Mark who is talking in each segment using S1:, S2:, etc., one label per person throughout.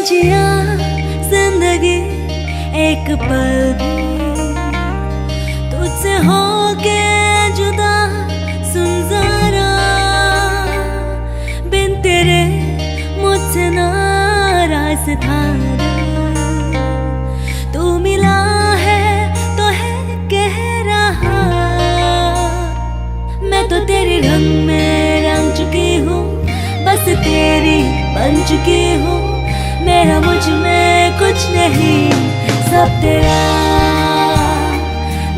S1: जिया जिंदगी एक पल भी तुझसे होके जुदा, सुन जरा बिन तेरे मुझसे नाराज था। तू मिला है तो है कह रहा, मैं तो तेरे रंग में रंग चुकी हूँ, बस तेरी बन चुकी हूँ। मेरा मुझ में कुछ नहीं, सब तेरा।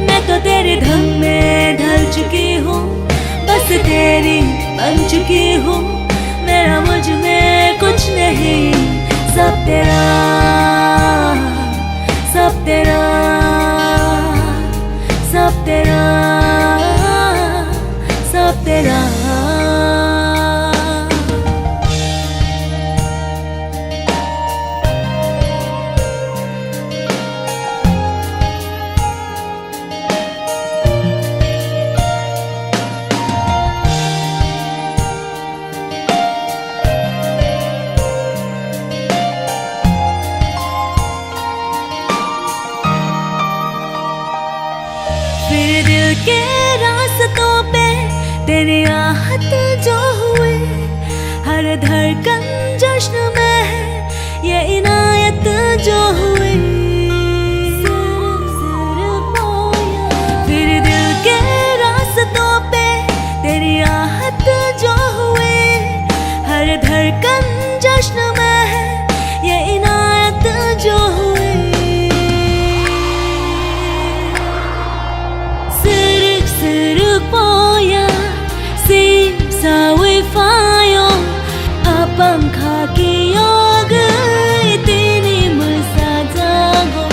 S1: मैं तो तेरे ढंग में ढल चुकी हूँ, बस तेरी बन चुकी हूँ। मेरा मुझ में कुछ नहीं, सब तेरा, सब तेरा, सब तेरा, सब तेरा। फिर दिल के रास्तों पे तेरी आहट जो हुई, हर धड़कन जश्न में है ये इनायत जो हुई। फिर दिल के रास्तों पे तेरी आहट जो हुई, हर धड़कन जश्न में है ये इनायत जो हुई। पंखा की योग इतनी मुसाजागो,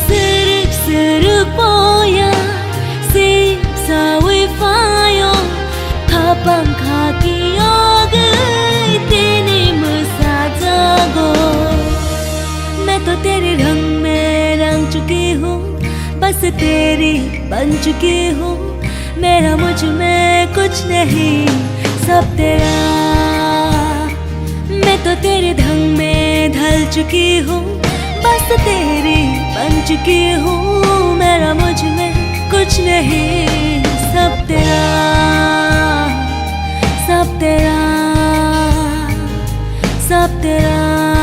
S1: सिर पोया सिर साविफायो। पंखा की योग इतनी मुसाजागो, मैं तो तेरे रंग में रंग चुकी हूँ, बस तेरी बन चुकी हूँ। मेरा मुझ में कुछ नहीं, सब तेरा। मैं तो तेरे ढंग में ढल चुकी हूँ, बस तेरी बन चुकी हूँ। मेरा मुझ में कुछ नहीं, सब तेरा, सब तेरा, सब तेरा।